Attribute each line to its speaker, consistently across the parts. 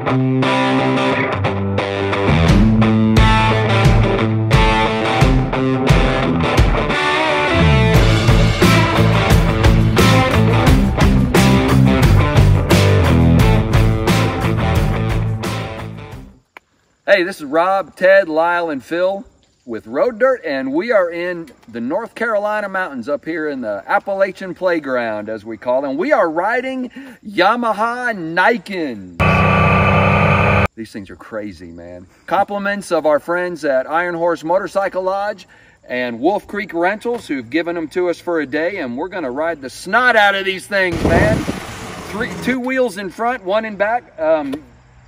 Speaker 1: Hey, this is Rob, Ted, Lyle, and Phil with Road Dirt, and we are in the North Carolina mountains up here in the Appalachian Playground, as we call them. We are riding Yamaha Nikens. These things are crazy, man. Compliments of our friends at Iron Horse Motorcycle Lodge and Wolf Creek Rentals, who've given them to us for a day, and we're gonna ride the snot out of these things, man. Two wheels in front, one in back.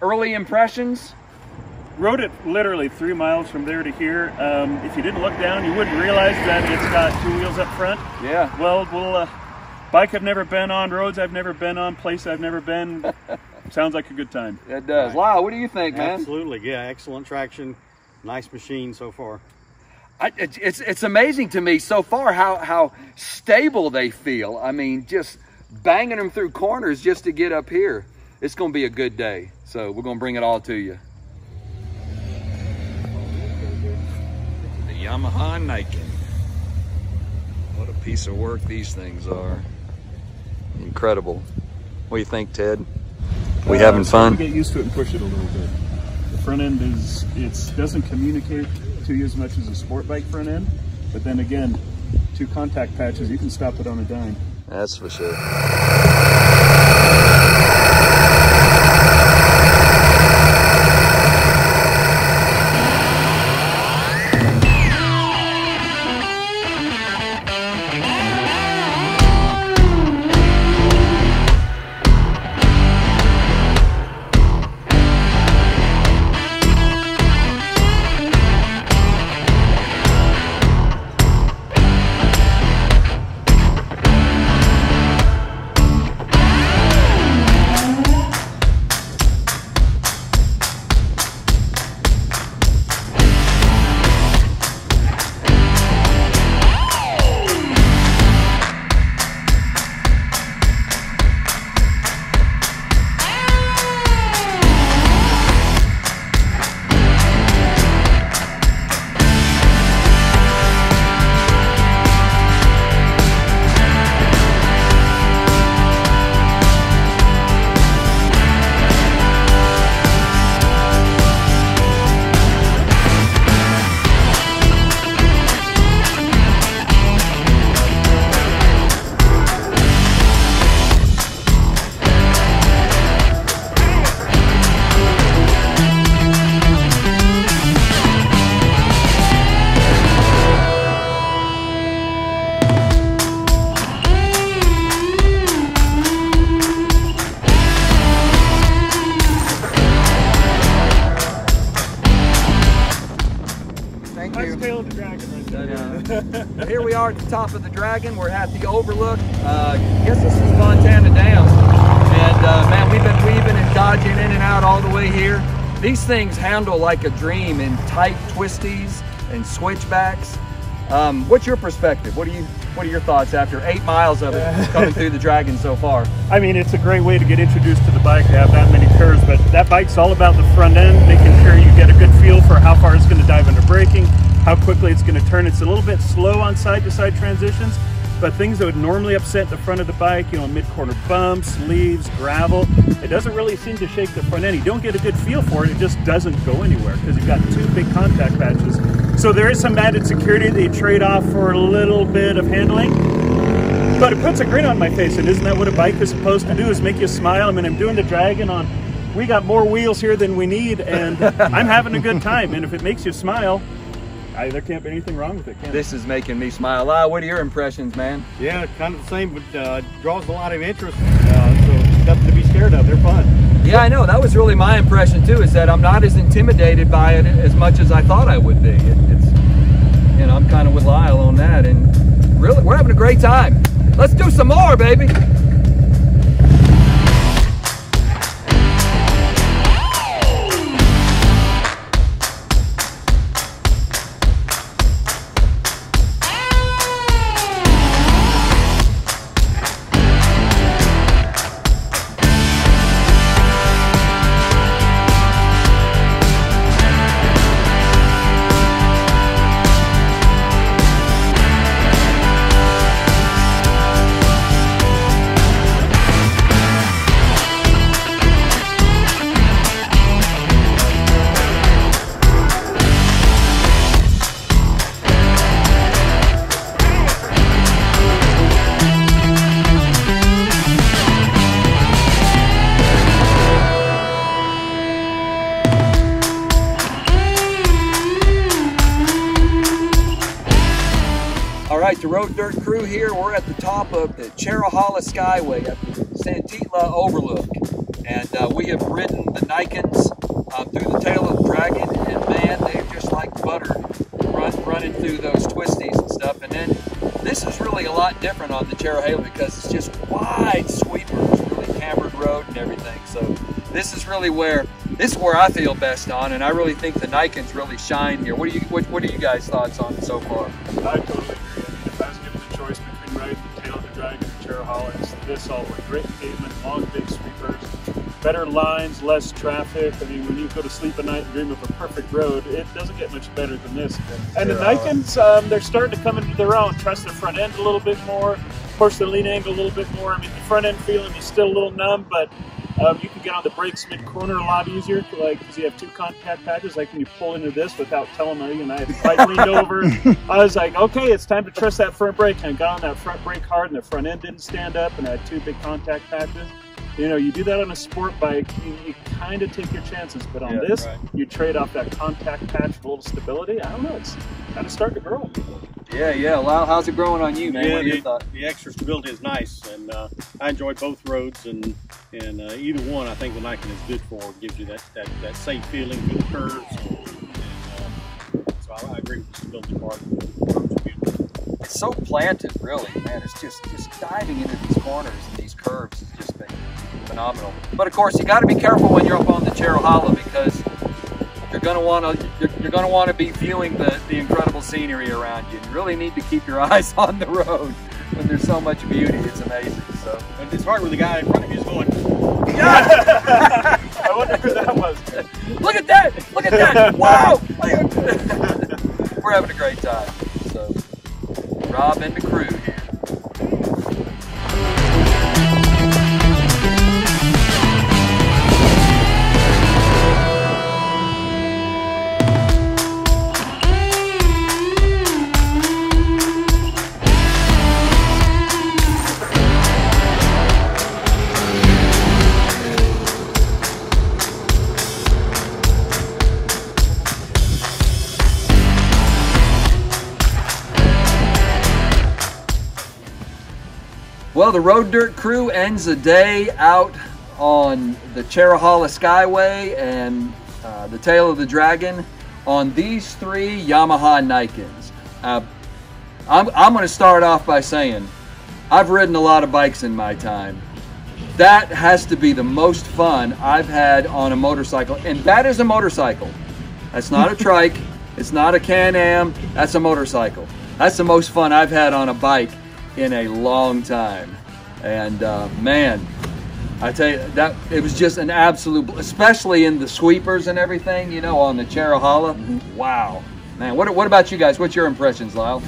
Speaker 1: Early impressions?
Speaker 2: Rode it literally 3 miles from there to here. If you didn't look down, you wouldn't realize that it's got 2 wheels up front.
Speaker 1: Yeah.
Speaker 2: Well, bike I've never been on, roads I've never been on, place I've never been. Sounds like a good time.
Speaker 1: It does. Right. Lyle, what do you think, man?
Speaker 3: Absolutely, yeah, excellent traction. Nice machine so far.
Speaker 1: It's amazing to me so far how stable they feel. I mean, just banging them through corners just to get up here. It's going to be a good day. So we're going to bring it all to you. Yamaha Niken. What a piece of work these things are. Incredible. What do you think, Ted? We having fun?
Speaker 2: Get used to it and push it a little bit. The front end doesn't communicate to you as much as a sport bike front end, but then again, 2 contact patches, you can stop it on a dime.
Speaker 1: That's for sure. Here we are at the top of the Dragon. We're at the overlook. I guess this is Montana Dam. And man, we've been weaving and dodging in and out all the way here. These things handle like a dream in tight twisties and switchbacks. What's your perspective? What are your thoughts after 8 miles of it coming through the Dragon so far?
Speaker 2: I mean, it's a great way to get introduced to the bike to have that many curves, but that bike's all about the front end, making sure you get a good feel for how far it's going to dive into braking, how quickly it's going to turn. It's a little bit slow on side-to-side transitions, but things that would normally upset the front of the bike, you know, mid-corner bumps, leaves, gravel, it doesn't really seem to shake the front end. You don't get a good feel for it. It just doesn't go anywhere because you've got 2 big contact patches. So there is some added security that you trade off for a little bit of handling, but it puts a grin on my face, and isn't that what a bike is supposed to do, is make you smile? I mean, I'm doing the Dragon on, we got more wheels here than we need, and I'm having a good time, and if it makes you smile, there can't be anything wrong with it, can
Speaker 1: This is making me smile. What are your impressions, man?
Speaker 3: Yeah, kind of the same, but draws a lot of interest, so nothing to be scared of. They're fun.
Speaker 1: Yeah, I know. That was really my impression too, is that I'm not as intimidated by it as much as I thought I would be. It's, you know, I'm kind of with Lyle on that, and really, we're having a great time. Let's do some more, baby. with the Road Dirt crew here. We're at the top of the Cherohala Skyway at the Santitla Overlook. And we have ridden the Nikens through the tail of the Dragon, and man, they're just like butter running through those twisties and stuff. And then this is really a lot different on the Cherohala because it's just wide sweepers, really cambered road and everything. So this is where I feel best on, and I really think the Nikens really shine here. What are you guys' thoughts on it so far?
Speaker 2: I totally agree. I mean, if I was given the choice between riding the tail of the Dragon and Cherohala, it's this all with great pavement, long big sweepers, better lines, less traffic. I mean, when you go to sleep at night and dream of a perfect road, it doesn't get much better than this. And the Nikens, they're starting to come into their own, trust their front end a little bit more, push the lean angle a little bit more. I mean, the front end feeling is still a little numb, but you can get on the brakes mid-corner a lot easier, like because you have two contact patches. Like when you pull into this without telling me, and I leaned over, I was like, okay, it's time to trust that front brake. And I got on that front brake hard, and the front end didn't stand up, and I had two big contact patches. You know, you do that on a sport bike, you kind of take your chances, but on this, you trade off that contact patch for a little stability. I don't know, it's kind of starting to grow.
Speaker 1: Yeah. Lyle, how's it growing on you, man?
Speaker 3: Yeah,
Speaker 1: what are your thoughts?
Speaker 3: The extra stability is nice, and I enjoy both roads, and either one I think the Niken is good for. It gives you that safe feeling through the curves. So I agree with the stability part.
Speaker 1: It's so planted, really, man. It's just diving into these corners and these curves has just been phenomenal. But of course, you got to be careful when you're up on the Cherohala because you're going to want to be viewing the incredible scenery around you. You really need to keep your eyes on the road when there's so much beauty. It's amazing. So
Speaker 3: it's hard when the guy in front of you is going.
Speaker 1: Yeah!
Speaker 2: I wonder who that was.
Speaker 1: Look at that! Look at that! Wow! We're having a great time. So Rob and the crew here. Well, the Road Dirt crew ends the day out on the Cherohala Skyway and the Tail of the Dragon on these three Yamaha Nikens. I'm going to start off by saying I've ridden a lot of bikes in my time. That has to be the most fun I've had on a motorcycle, and that is a motorcycle. That's not a trike. It's not a Can-Am. That's a motorcycle. That's the most fun I've had on a bike in a long time. And man, I tell you, that it was just an absolute, especially in the sweepers and everything, you know, on the Cherohala. Wow, man. What about you guys? What's your impressions, Lyle?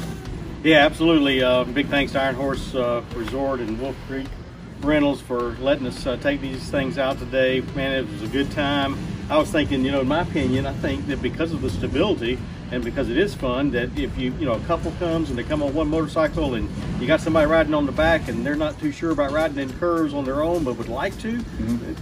Speaker 3: Yeah, absolutely. Big thanks to Iron Horse Resort and Wolf Creek Rentals for letting us take these things out today. Man, it was a good time. I was thinking, you know, in my opinion, I think that because of the stability and because it is fun, that if you know, a couple comes and they come on one motorcycle and you got somebody riding on the back and they're not too sure about riding in curves on their own but would like to,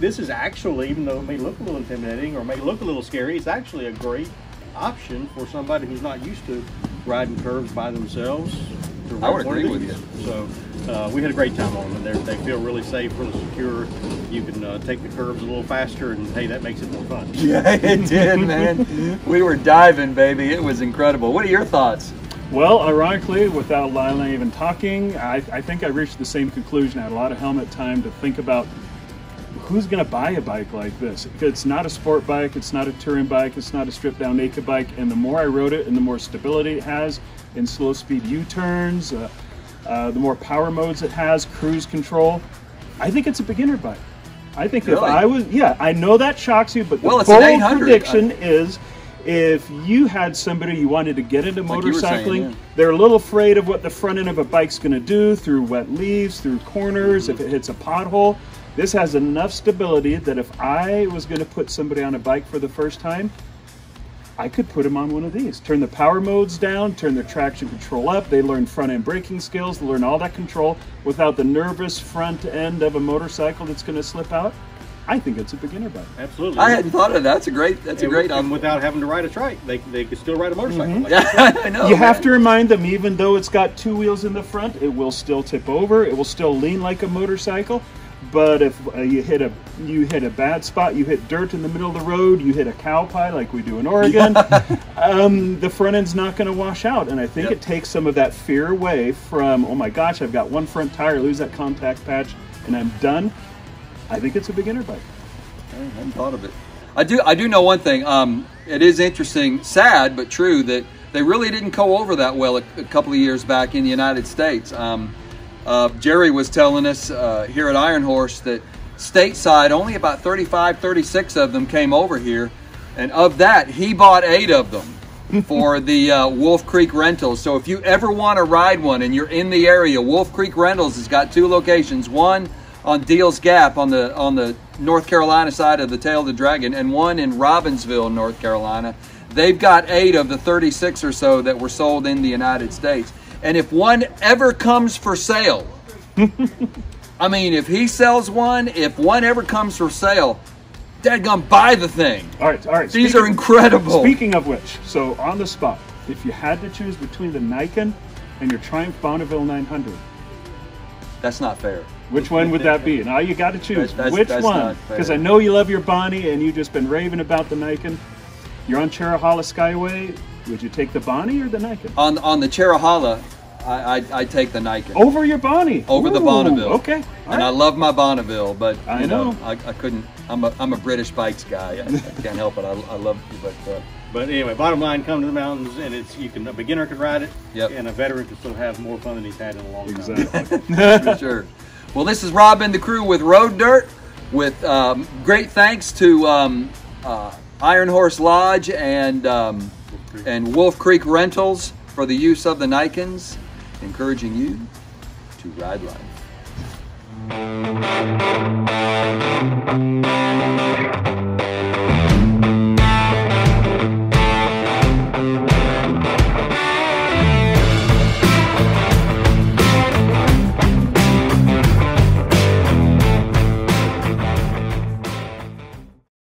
Speaker 3: this is actually, even though it may look a little intimidating or may look a little scary, it's actually a great option for somebody who's not used to riding curves by themselves.
Speaker 1: I would agree with you.
Speaker 3: So we had a great time on them, and they feel really safe, really secure. You can take the curves a little faster, and hey, that makes it more fun.
Speaker 1: Yeah, it did, man. We were diving, baby. It was incredible. What are your thoughts?
Speaker 2: Well, ironically, without Lila even talking, I think I reached the same conclusion. I had a lot of helmet time to think about who's going to buy a bike like this. It's not a sport bike, it's not a touring bike, it's not a stripped down naked bike, and the more I rode it and the more stability it has in slow speed U-turns, the more power modes it has, cruise control, I think it's a beginner bike. I think if I was, I know that shocks you, but the bold prediction is if you had somebody you wanted to get into motorcycling, they're a little afraid of what the front end of a bike's going to do through wet leaves, through corners, if it hits a pothole. This has enough stability that if I was going to put somebody on a bike for the first time, I could put them on one of these. Turn the power modes down, turn their traction control up. They learn front end braking skills, they learn all that control without the nervous front end of a motorcycle that's going to slip out. I think it's a beginner bike.
Speaker 3: Absolutely.
Speaker 1: I hadn't thought of that. That's a great.
Speaker 3: And without having to ride a trike, they could still ride a motorcycle.
Speaker 2: Mm-hmm.
Speaker 3: Like
Speaker 1: Yeah, I know.
Speaker 2: You have to remind them, even though it's got 2 wheels in the front, it will still tip over. It will still lean like a motorcycle. But if you hit a bad spot, you hit dirt in the middle of the road, you hit a cow pie like we do in Oregon, the front end's not going to wash out. And I think it takes some of that fear away from, oh my gosh, I've got one front tire, lose that contact patch, and I'm done. I think it's a beginner bike.
Speaker 1: I hadn't thought of it. I do know one thing. It is interesting, sad but true, that they really didn't go over that well a couple of years back in the United States. Jerry was telling us here at Iron Horse that stateside only about 35, 36 of them came over here, and of that he bought 8 of them for the Wolf Creek Rentals. So if you ever want to ride one and you're in the area, Wolf Creek Rentals has got 2 locations, one on Deals Gap on the North Carolina side of the Tail of the Dragon, and one in Robbinsville, North Carolina. They've got 8 of the 36 or so that were sold in the United States. And if one ever comes for sale, I mean, if he sells one, if one ever comes for sale, dadgum, buy the thing.
Speaker 2: All right.
Speaker 1: These are incredible.
Speaker 2: Speaking of which, so on the spot, if you had to choose between the Niken and your Triumph Bonneville 900,
Speaker 1: that's not fair.
Speaker 2: which one would that be? Now you got to choose.
Speaker 1: That's
Speaker 2: Which
Speaker 1: not
Speaker 2: one?
Speaker 1: fair.
Speaker 2: Because I know you love your Bonnie and you've just been raving about the Niken. You're on Cherohala Skyway. Would you take the Bonnie or the Niken?
Speaker 1: On the Cherohala, I take the Niken.
Speaker 2: Over your Bonnie?
Speaker 1: Over the
Speaker 2: Ooh,
Speaker 1: Bonneville.
Speaker 2: Okay. All
Speaker 1: And
Speaker 2: right.
Speaker 1: I love my Bonneville, but
Speaker 2: I know.
Speaker 1: I couldn't. I'm a British bikes guy. I can't help it. I love it,
Speaker 3: But anyway, bottom line, come to the mountains, and a beginner can ride it,
Speaker 1: Yep.
Speaker 3: and a veteran can still have more fun than he's had in a long time.
Speaker 2: Exactly.
Speaker 1: for sure. Well, this is Rob and the crew with Road Dirt. With great thanks to Iron Horse Lodge and Wolf Creek Rentals for the use of the Nikens, encouraging you to ride life.